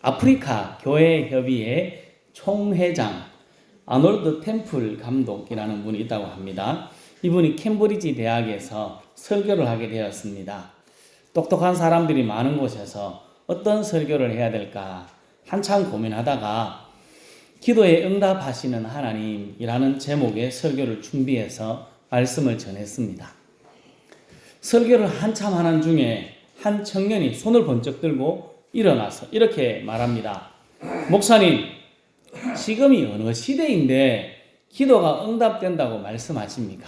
아프리카 교회협의회 총회장 아놀드 템플 감독이라는 분이 있다고 합니다. 이분이 캠브리지 대학에서 설교를 하게 되었습니다. 똑똑한 사람들이 많은 곳에서 어떤 설교를 해야 될까 한참 고민하다가 기도에 응답하시는 하나님이라는 제목의 설교를 준비해서 말씀을 전했습니다. 설교를 한참 하는 중에 한 청년이 손을 번쩍 들고 일어나서 이렇게 말합니다. 목사님, 지금이 어느 시대인데 기도가 응답된다고 말씀하십니까?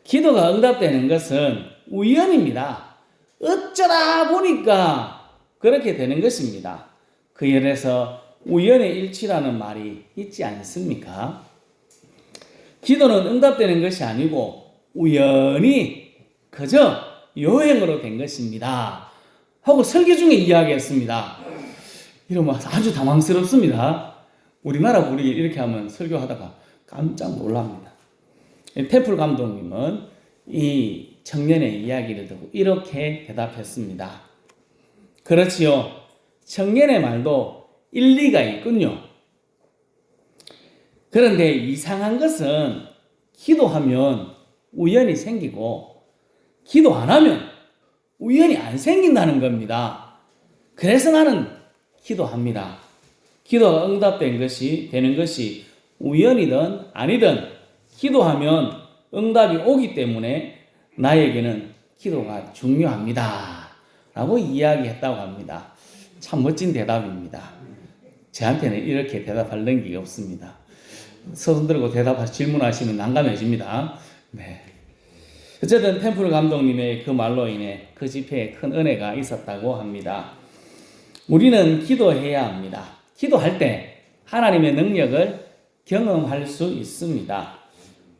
기도가 응답되는 것은 우연입니다. 어쩌다 보니까 그렇게 되는 것입니다. 그 열에서 우연의 일치라는 말이 있지 않습니까? 기도는 응답되는 것이 아니고 우연히 그저 요행으로 된 것입니다. 하고 설교 중에 이야기했습니다. 이러면 아주 당황스럽습니다. 우리나라 분위기 이렇게 하면 설교하다가 깜짝 놀랍니다. 템플 감독님은 이 청년의 이야기를 듣고 이렇게 대답했습니다. 그렇지요. 청년의 말도 일리가 있군요. 그런데 이상한 것은 기도하면 우연이 생기고 기도 안 하면 우연이 안 생긴다는 겁니다. 그래서 나는 기도합니다. 기도가 응답된 것이 되는 것이 우연이든 아니든 기도하면 응답이 오기 때문에 나에게는 기도가 중요합니다. 라고 이야기했다고 합니다. 참 멋진 대답입니다. 저한테는 이렇게 대답할 능력이 없습니다. 손 들고 질문하시면 난감해집니다. 네. 어쨌든 템플 감독님의 그 말로 인해 그 집회에 큰 은혜가 있었다고 합니다. 우리는 기도해야 합니다. 기도할 때 하나님의 능력을 경험할 수 있습니다.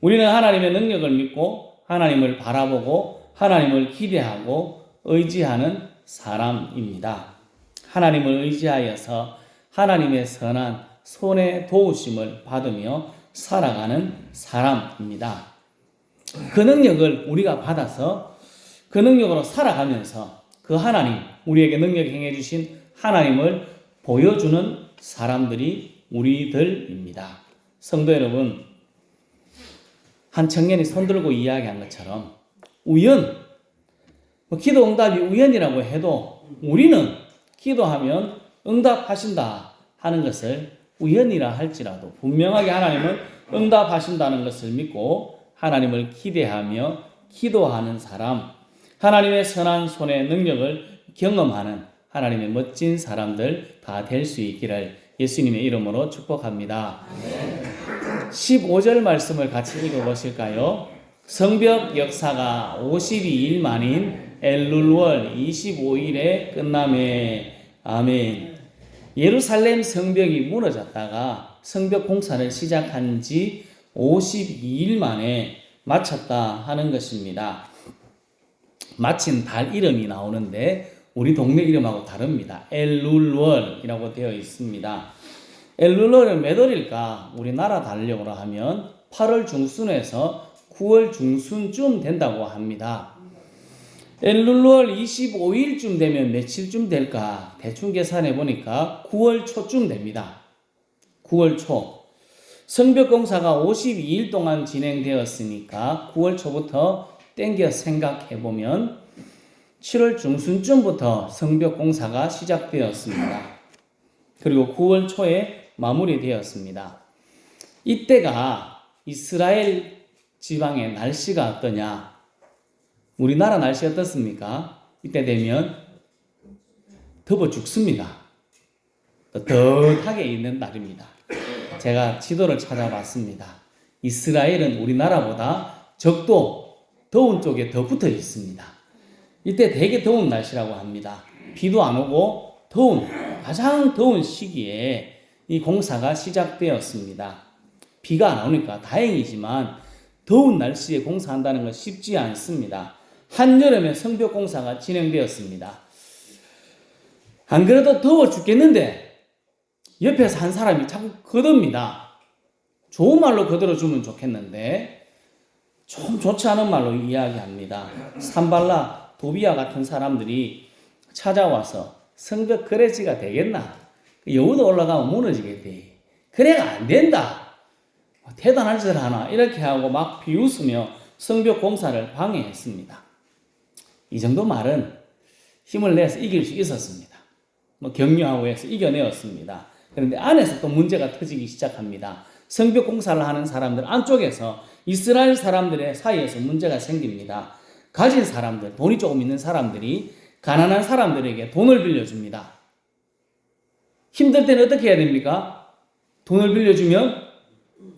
우리는 하나님의 능력을 믿고 하나님을 바라보고 하나님을 기대하고 의지하는 사람입니다. 하나님을 의지하여서 하나님의 선한 손의 도우심을 받으며 살아가는 사람입니다. 그 능력을 우리가 받아서 그 능력으로 살아가면서 그 하나님, 우리에게 능력 행해 주신 하나님을 보여주는 사람들이 우리들입니다. 성도 여러분, 한 청년이 손들고 이야기한 것처럼 기도 응답이 우연이라고 해도 우리는 기도하면 응답하신다 하는 것을 우연이라 할지라도 분명하게 하나님은 응답하신다는 것을 믿고 하나님을 기대하며 기도하는 사람, 하나님의 선한 손의 능력을 경험하는 하나님의 멋진 사람들 다 될 수 있기를 예수님의 이름으로 축복합니다. 15절 말씀을 같이 읽어보실까요? 성벽 역사가 52일 만인 엘룰월 25일에 끝남에 아멘. 예루살렘 성벽이 무너졌다가 성벽 공사를 시작한 지 52일 만에 마쳤다 하는 것입니다. 마친 달 이름이 나오는데 우리 동네 이름하고 다릅니다. 엘룰월이라고 되어 있습니다. 엘룰월은 몇 월일까? 우리나라 달력으로 하면 8월 중순에서 9월 중순쯤 된다고 합니다. 엘룰월 25일쯤 되면 며칠쯤 될까? 대충 계산해 보니까 9월 초쯤 됩니다. 9월 초. 성벽 공사가 52일 동안 진행되었으니까 9월 초부터 땡겨 생각해 보면 7월 중순쯤부터 성벽 공사가 시작되었습니다. 그리고 9월 초에 마무리되었습니다. 이때가 이스라엘 지방의 날씨가 어떠냐? 우리나라 날씨 어떻습니까? 이때 되면 덥어 죽습니다. 떳떳하게 있는 날입니다. 제가 지도를 찾아봤습니다. 이스라엘은 우리나라보다 적도 더운 쪽에 더 붙어 있습니다. 이때 되게 더운 날씨라고 합니다. 비도 안 오고 가장 더운 시기에 이 공사가 시작되었습니다. 비가 안 오니까 다행이지만 더운 날씨에 공사한다는 건 쉽지 않습니다. 한여름에 성벽 공사가 진행되었습니다. 안 그래도 더워 죽겠는데 옆에서 한 사람이 자꾸 거듭니다. 좋은 말로 거들어주면 좋겠는데 좀 좋지 않은 말로 이야기합니다. 산발라, 도비아 같은 사람들이 찾아와서 성벽 그래지가 되겠나? 여우도 올라가면 무너지겠대. 그래가 안 된다. 대단한 짓을 하나 이렇게 하고 막 비웃으며 성벽 공사를 방해했습니다. 이 정도 말은 힘을 내서 이길 수 있었습니다. 격려하고 해서 이겨내었습니다. 그런데 안에서 또 문제가 터지기 시작합니다. 성벽 공사를 하는 사람들 안쪽에서 이스라엘 사람들의 사이에서 문제가 생깁니다. 가진 사람들, 돈이 조금 있는 사람들이 가난한 사람들에게 돈을 빌려줍니다. 힘들 때는 어떻게 해야 됩니까? 돈을 빌려주면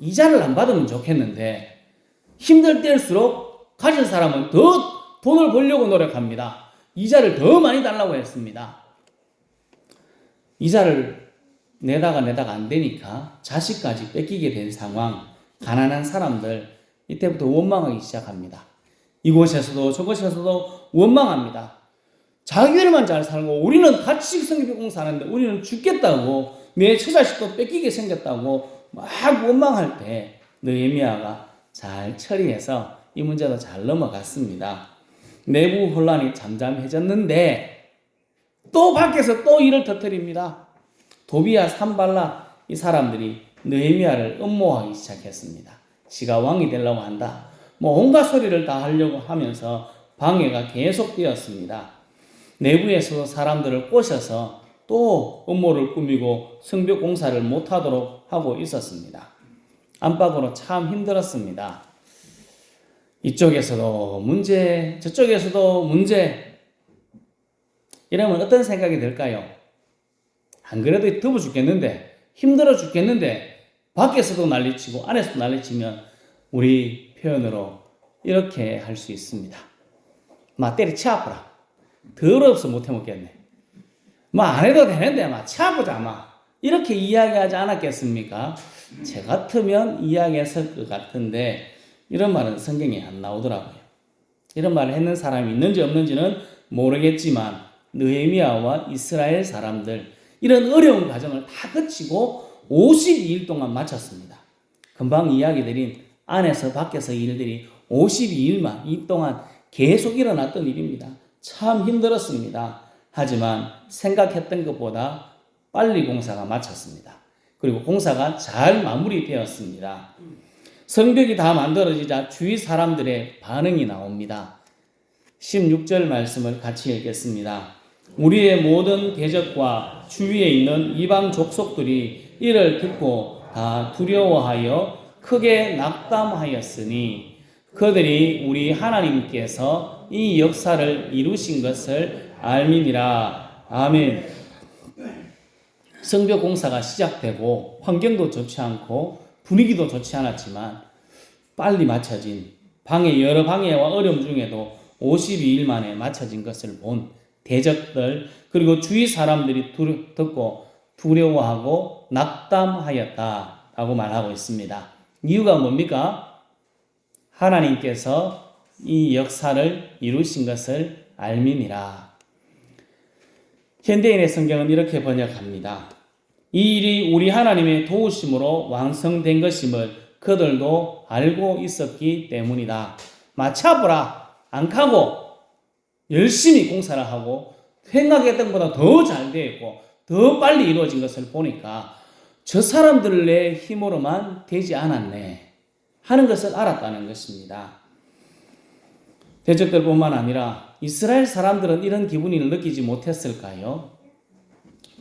이자를 안 받으면 좋겠는데 힘들 때일수록 가진 사람은 더 돈을 벌려고 노력합니다. 이자를 더 많이 달라고 했습니다. 이자를 내다가 안 되니까 자식까지 뺏기게 된 상황, 가난한 사람들 이때부터 원망하기 시작합니다. 이곳에서도 저곳에서도 원망합니다. 자기들만 잘 살고 우리는 같이 성벽 공사하는데 우리는 죽겠다고 내 처자식도 뺏기게 생겼다고 막 원망할 때 느헤미야가 잘 처리해서 이 문제도 잘 넘어갔습니다. 내부 혼란이 잠잠해졌는데 또 밖에서 또 일을 터뜨립니다. 도비야, 산발라 이 사람들이 느헤미야를 음모하기 시작했습니다. 지가 왕이 되려고 한다. 온갖 소리를 다 하려고 하면서 방해가 계속되었습니다. 내부에서도 사람들을 꼬셔서 또 음모를 꾸미고 성벽 공사를 못하도록 하고 있었습니다. 안팎으로 참 힘들었습니다. 이쪽에서도 문제, 저쪽에서도 문제. 이러면 어떤 생각이 들까요? 안 그래도 더워 죽겠는데, 힘들어 죽겠는데 밖에서도 난리치고 안에서도 난리치면 우리 표현으로 이렇게 할 수 있습니다. 때려치아보라. 더러워서 못해 먹겠네. 안 해도 되는데 치아보자. 이렇게 이야기하지 않았겠습니까? 제 같으면 이야기했을 것 같은데 이런 말은 성경에 안 나오더라고요. 이런 말을 했는 사람이 있는지 없는지는 모르겠지만 느헤미야와 이스라엘 사람들 이런 어려운 과정을 다 거치고 52일 동안 마쳤습니다. 금방 이야기 드린 안에서 밖에서 일들이 52일만 이 동안 계속 일어났던 일입니다. 참 힘들었습니다. 하지만 생각했던 것보다 빨리 공사가 마쳤습니다. 그리고 공사가 잘 마무리되었습니다. 성벽이 다 만들어지자 주위 사람들의 반응이 나옵니다. 16절 말씀을 같이 읽겠습니다. 우리의 모든 대적과 주위에 있는 이방 족속들이 이를 듣고 다 두려워하여 크게 낙담하였으니 그들이 우리 하나님께서 이 역사를 이루신 것을 알미니라. 아멘. 성벽 공사가 시작되고 환경도 좋지 않고 분위기도 좋지 않았지만 빨리 마쳐진 여러 방해와 어려움 중에도 52일 만에 마쳐진 것을 본 대적들 그리고 주위 사람들이 듣고 두려워하고 낙담하였다라고 말하고 있습니다. 이유가 뭡니까? 하나님께서 이 역사를 이루신 것을 알미니라. 현대인의 성경은 이렇게 번역합니다. 이 일이 우리 하나님의 도우심으로 완성된 것임을 그들도 알고 있었기 때문이다. 마차보라 안 가고 열심히 공사를 하고 생각했던 것보다 더 잘 되어 있고 더 빨리 이루어진 것을 보니까 저 사람들의 힘으로만 되지 않았네 하는 것을 알았다는 것입니다. 대적들뿐만 아니라 이스라엘 사람들은 이런 기분을 느끼지 못했을까요?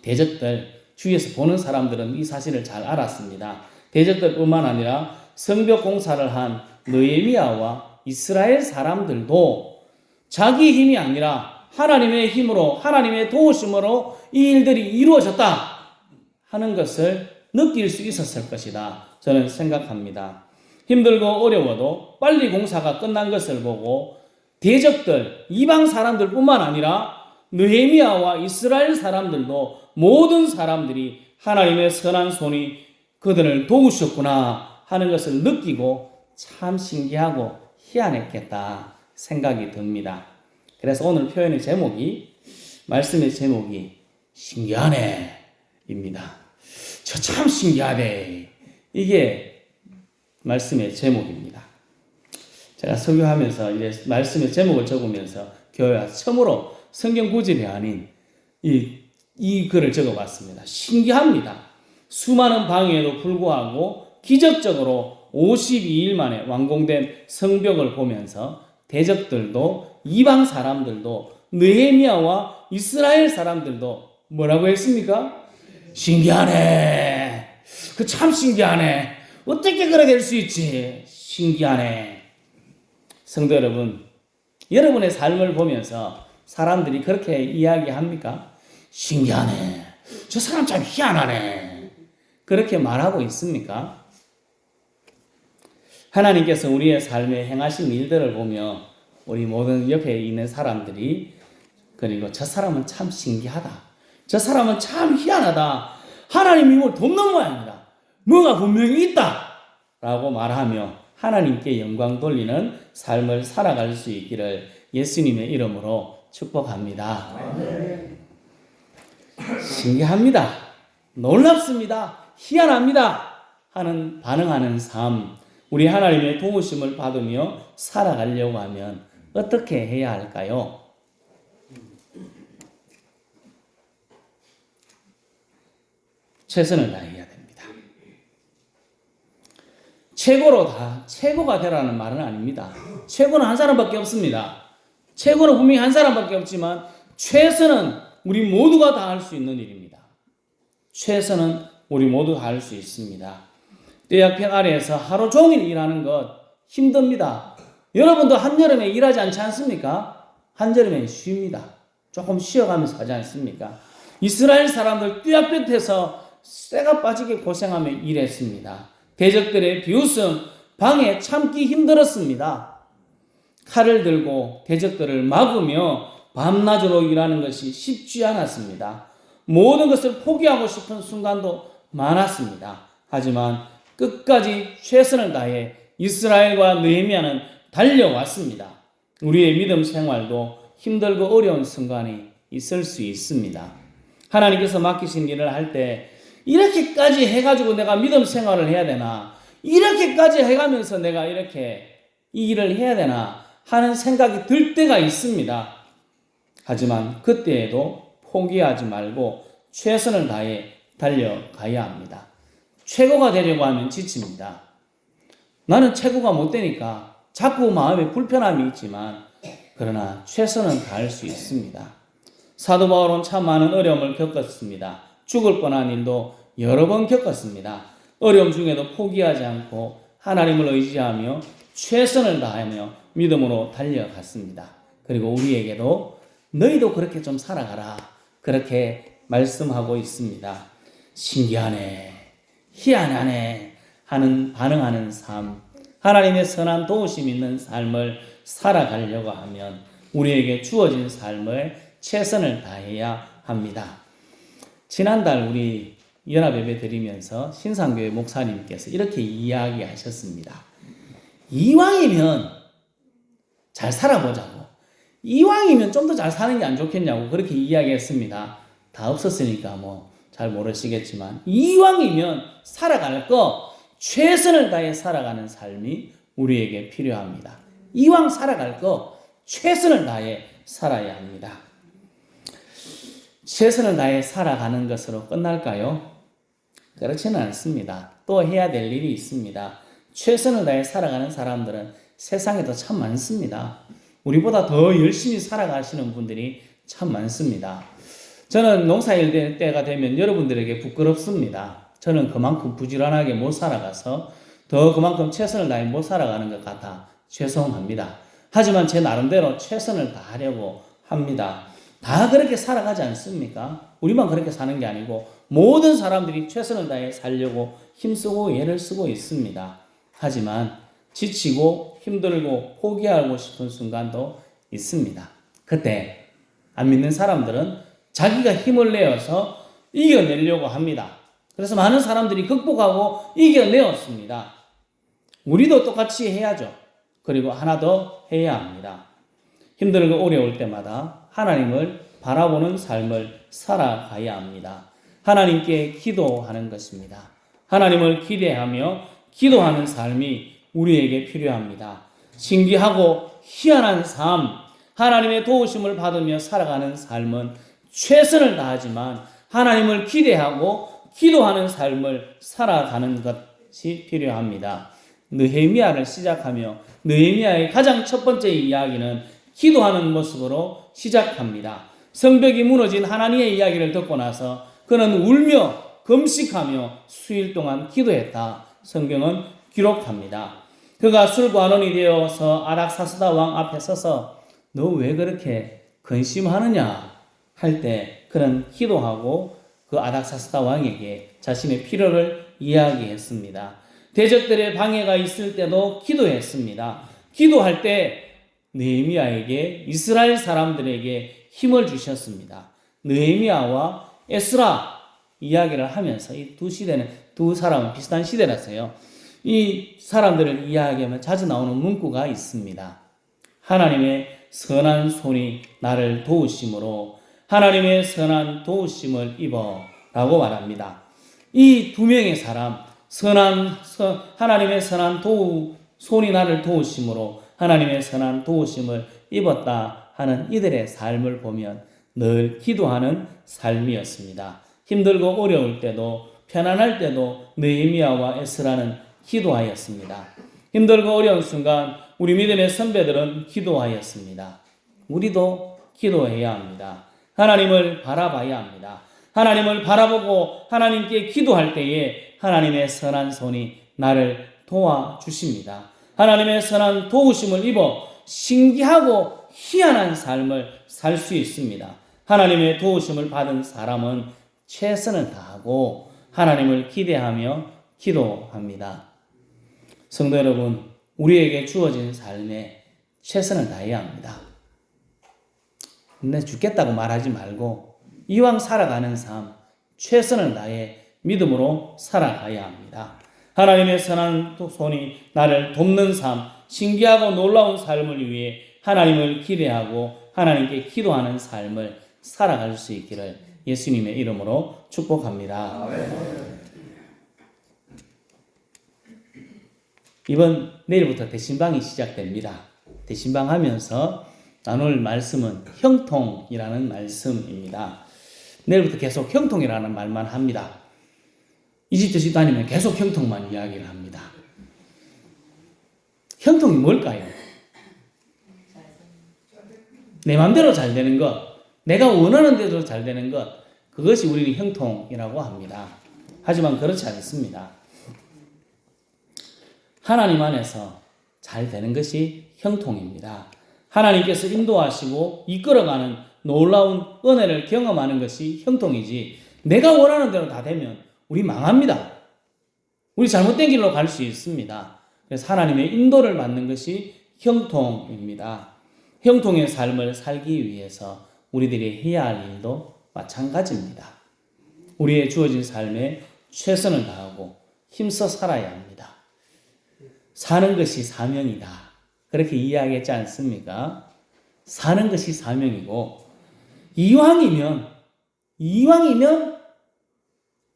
대적들, 주위에서 보는 사람들은 이 사실을 잘 알았습니다. 대적들뿐만 아니라 성벽 공사를 한 느헤미야와 이스라엘 사람들도 자기 힘이 아니라 하나님의 힘으로 하나님의 도우심으로 이 일들이 이루어졌다 하는 것을 느낄 수 있었을 것이다 저는 생각합니다. 힘들고 어려워도 빨리 공사가 끝난 것을 보고 대적들, 이방 사람들뿐만 아니라 느헤미야와 이스라엘 사람들도 모든 사람들이 하나님의 선한 손이 그들을 도우셨구나 하는 것을 느끼고 참 신기하고 희한했겠다 생각이 듭니다. 그래서 오늘 표현의 제목이 말씀의 제목이 신기하네 입니다. 저 참 신기하네. 이게 말씀의 제목입니다. 제가 설교하면서 이제 말씀의 제목을 적으면서 교회 와서 처음으로 성경 구절이 아닌 이 이 글을 적어봤습니다. 신기합니다. 수많은 방해에도 불구하고 기적적으로 52일 만에 완공된 성벽을 보면서 대적들도 이방 사람들도 느헤미야와 이스라엘 사람들도 뭐라고 했습니까? 신기하네. 그 참 신기하네. 어떻게 그래 될 수 있지? 신기하네. 성도 여러분, 여러분의 삶을 보면서 사람들이 그렇게 이야기합니까? 신기하네. 저 사람 참 희한하네. 그렇게 말하고 있습니까? 하나님께서 우리의 삶에 행하신 일들을 보며 우리 모든 옆에 있는 사람들이 그리고 저 사람은 참 신기하다. 저 사람은 참 희한하다. 하나님이 이걸 돕는 모양이다. 뭐가 분명히 있다. 라고 말하며 하나님께 영광 돌리는 삶을 살아갈 수 있기를 예수님의 이름으로 축복합니다. 신기합니다. 놀랍습니다. 희한합니다. 하는 반응하는 삶, 우리 하나님의 도우심을 받으며 살아가려고 하면 어떻게 해야 할까요? 최선을 다해야 됩니다. 최고가 되라는 말은 아닙니다. 최고는 한 사람밖에 없습니다. 최고는 분명히 한 사람밖에 없지만 최선은 우리 모두가 다 할 수 있는 일입니다. 최선은 우리 모두 다 할 수 있습니다. 떼약볕 아래에서 하루 종일 일하는 것 힘듭니다. 여러분도 한여름에 일하지 않지 않습니까? 한여름에 쉽니다. 조금 쉬어가면서 하지 않습니까? 이스라엘 사람들 떼약볕에서 쇠가 빠지게 고생하며 일했습니다. 대적들의 비웃음, 방해 참기 힘들었습니다. 칼을 들고 대적들을 막으며 밤낮으로 일하는 것이 쉽지 않았습니다. 모든 것을 포기하고 싶은 순간도 많았습니다. 하지만 끝까지 최선을 다해 이스라엘과 느헤미야는 달려왔습니다. 우리의 믿음 생활도 힘들고 어려운 순간이 있을 수 있습니다. 하나님께서 맡기신 일을 할 때 이렇게까지 해가지고 내가 믿음 생활을 해야 되나, 이렇게까지 해가면서 내가 이렇게 이 일을 해야 되나 하는 생각이 들 때가 있습니다. 하지만 그때에도 포기하지 말고 최선을 다해 달려가야 합니다. 최고가 되려고 하면 지칩니다. 나는 최고가 못 되니까 자꾸 마음에 불편함이 있지만 그러나 최선은 다할 수 있습니다. 사도 바울은 참 많은 어려움을 겪었습니다. 죽을 뻔한 일도 여러 번 겪었습니다. 어려움 중에도 포기하지 않고 하나님을 의지하며 최선을 다하며 믿음으로 달려갔습니다. 그리고 우리에게도 너희도 그렇게 좀 살아가라 그렇게 말씀하고 있습니다. 신기하네, 희한하네 하는 반응하는 삶, 하나님의 선한 도우심 있는 삶을 살아가려고 하면 우리에게 주어진 삶을 최선을 다해야 합니다. 지난달 우리 연합예배 드리면서 신상교회 목사님께서 이렇게 이야기하셨습니다. 이왕이면 잘 살아보자고, 이왕이면 좀 더 잘 사는 게 안 좋겠냐고 그렇게 이야기했습니다. 다 없었으니까 뭐 잘 모르시겠지만 이왕이면 살아갈 거 최선을 다해 살아가는 삶이 우리에게 필요합니다. 이왕 살아갈 거 최선을 다해 살아야 합니다. 최선을 다해 살아가는 것으로 끝날까요? 그렇지는 않습니다. 또 해야 될 일이 있습니다. 최선을 다해 살아가는 사람들은 세상에도 참 많습니다. 우리보다 더 열심히 살아가시는 분들이 참 많습니다. 저는 농사일 될 때가 되면 여러분들에게 부끄럽습니다. 저는 그만큼 부지런하게 못 살아가서 더 그만큼 최선을 다해 못 살아가는 것 같아 죄송합니다. 하지만 제 나름대로 최선을 다하려고 합니다. 다 그렇게 살아가지 않습니까? 우리만 그렇게 사는 게 아니고 모든 사람들이 최선을 다해 살려고 힘쓰고 애를 쓰고 있습니다. 하지만 지치고 힘들고 포기하고 싶은 순간도 있습니다. 그때 안 믿는 사람들은 자기가 힘을 내어서 이겨내려고 합니다. 그래서 많은 사람들이 극복하고 이겨내었습니다. 우리도 똑같이 해야죠. 그리고 하나 더 해야 합니다. 힘들고 어려울 때마다 하나님을 바라보는 삶을 살아가야 합니다. 하나님께 기도하는 것입니다. 하나님을 기대하며 기도하는 삶이 우리에게 필요합니다. 신기하고 희한한 삶, 하나님의 도우심을 받으며 살아가는 삶은 최선을 다하지만 하나님을 기대하고 기도하는 삶을 살아가는 것이 필요합니다. 느헤미야를 시작하며 느헤미야의 가장 첫 번째 이야기는 기도하는 모습으로 시작합니다. 성벽이 무너진 하나님의 이야기를 듣고 나서 그는 울며 금식하며 수일 동안 기도했다. 성경은 기록합니다. 그가 술관원이 되어서 아닥사스다 왕 앞에 서서 너 왜 그렇게 근심하느냐 할 때 그는 기도하고 그 아닥사스다 왕에게 자신의 필요를 이야기했습니다. 대적들의 방해가 있을 때도 기도했습니다. 기도할 때 느헤미야에게 이스라엘 사람들에게 힘을 주셨습니다. 느헤미야와 에스라 이야기를 하면서 이 두 사람은 비슷한 시대라서요. 이 사람들을 이야기하면 자주 나오는 문구가 있습니다. 하나님의 선한 손이 나를 도우심으로 하나님의 선한 도우심을 입어 라고 말합니다. 이 두 명의 사람, 하나님의 선한 손이 나를 도우심으로 하나님의 선한 도우심을 입었다 하는 이들의 삶을 보면 늘 기도하는 삶이었습니다. 힘들고 어려울 때도 편안할 때도 느헤미야와 에스라는 기도하였습니다. 힘들고 어려운 순간 우리 믿음의 선배들은 기도하였습니다. 우리도 기도해야 합니다. 하나님을 바라봐야 합니다. 하나님을 바라보고 하나님께 기도할 때에 하나님의 선한 손이 나를 도와주십니다. 하나님의 선한 도우심을 입어 신기하고 희한한 삶을 살 수 있습니다. 하나님의 도우심을 받은 사람은 최선을 다하고 하나님을 기대하며 기도합니다. 성도 여러분, 우리에게 주어진 삶에 최선을 다해야 합니다. 내 죽겠다고 말하지 말고 이왕 살아가는 삶, 최선을 다해 믿음으로 살아가야 합니다. 하나님의 선한 손이 나를 돕는 삶, 신기하고 놀라운 삶을 위해 하나님을 기대하고 하나님께 기도하는 삶을 살아갈 수 있기를 예수님의 이름으로 축복합니다. 내일부터 대신방이 시작됩니다. 대신방 하면서 나눌 말씀은 형통이라는 말씀입니다. 내일부터 계속 형통이라는 말만 합니다. 이집트식 다니면 계속 형통만 이야기를 합니다. 형통이 뭘까요? 내 마음대로 잘 되는 것, 내가 원하는 대로 잘 되는 것, 그것이 우리는 형통이라고 합니다. 하지만 그렇지 않습니다. 하나님 안에서 잘 되는 것이 형통입니다. 하나님께서 인도하시고 이끌어가는 놀라운 은혜를 경험하는 것이 형통이지, 내가 원하는 대로 다 되면 우리 망합니다. 우리 잘못된 길로 갈 수 있습니다. 그래서 하나님의 인도를 받는 것이 형통입니다. 형통의 삶을 살기 위해서 우리들이 해야 할 일도 마찬가지입니다. 우리의 주어진 삶에 최선을 다하고 힘써 살아야 합니다. 사는 것이 사명이다. 그렇게 이야기했지 않습니까? 사는 것이 사명이고, 이왕이면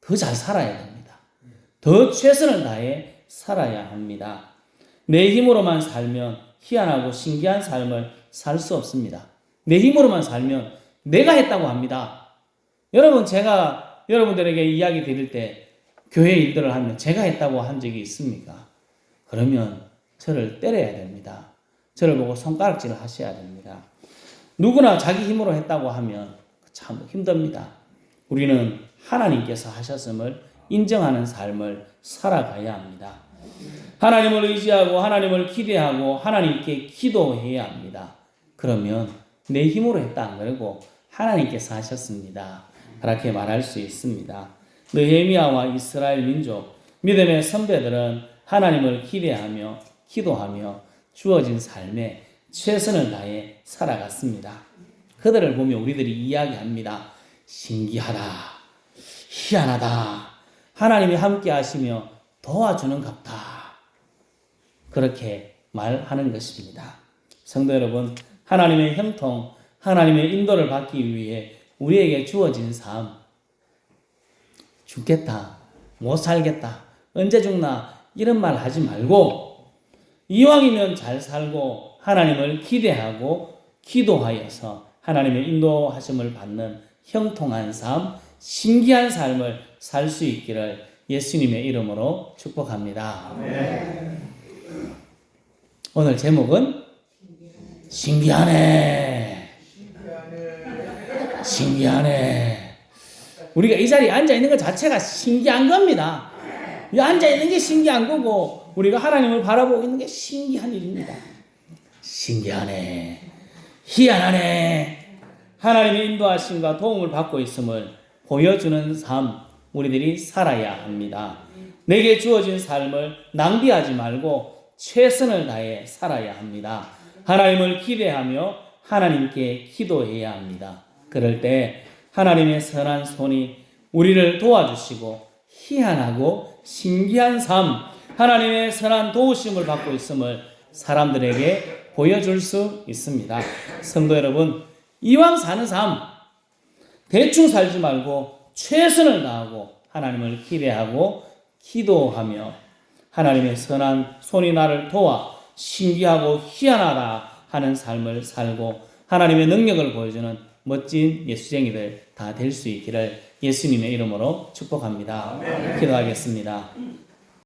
더 잘 살아야 됩니다. 더 최선을 다해 살아야 합니다. 내 힘으로만 살면 희한하고 신기한 삶을 살 수 없습니다. 내 힘으로만 살면 내가 했다고 합니다. 여러분, 제가 여러분들에게 이야기 드릴 때 교회 일들을 하면 제가 했다고 한 적이 있습니까? 그러면 저를 때려야 됩니다. 저를 보고 손가락질을 하셔야 됩니다. 누구나 자기 힘으로 했다고 하면 참 힘듭니다. 우리는 하나님께서 하셨음을 인정하는 삶을 살아가야 합니다. 하나님을 의지하고 하나님을 기대하고 하나님께 기도해야 합니다. 그러면 내 힘으로 했다 안 그러고 하나님께서 하셨습니다. 그렇게 말할 수 있습니다. 느헤미야와 이스라엘 민족, 믿음의 선배들은 하나님을 기대하며 기도하며 주어진 삶에 최선을 다해 살아갔습니다. 그들을 보며 우리들이 이야기합니다. 신기하다, 희한하다, 하나님이 함께 하시며 도와주는 같다. 그렇게 말하는 것입니다. 성도 여러분, 하나님의 형통, 하나님의 인도를 받기 위해 우리에게 주어진 삶, 죽겠다, 못 살겠다, 언제 죽나 이런 말 하지 말고 이왕이면 잘 살고 하나님을 기대하고 기도하여서 하나님의 인도하심을 받는 형통한 삶, 신기한 삶을 살 수 있기를 예수님의 이름으로 축복합니다. 오늘 제목은 신기하네. 신기하네. 우리가 이 자리에 앉아 있는 것 자체가 신기한 겁니다. 이 앉아 있는 게 신기한 거고 우리가 하나님을 바라보고 있는 게 신기한 일입니다. 신기하네. 희한하네. 하나님의 인도하심과 도움을 받고 있음을 보여주는 삶 우리들이 살아야 합니다. 내게 주어진 삶을 낭비하지 말고 최선을 다해 살아야 합니다. 하나님을 기대하며 하나님께 기도해야 합니다. 그럴 때 하나님의 선한 손이 우리를 도와주시고 희한하고 신기한 삶, 하나님의 선한 도우심을 받고 있음을 사람들에게 보여줄 수 있습니다. 성도 여러분, 이왕 사는 삶 대충 살지 말고 최선을 다하고 하나님을 기대하고 기도하며 하나님의 선한 손이 나를 도와 신기하고 희한하다 하는 삶을 살고 하나님의 능력을 보여주는 멋진 예수쟁이들 다 될 수 있기를 예수님의 이름으로 축복합니다. 기도하겠습니다.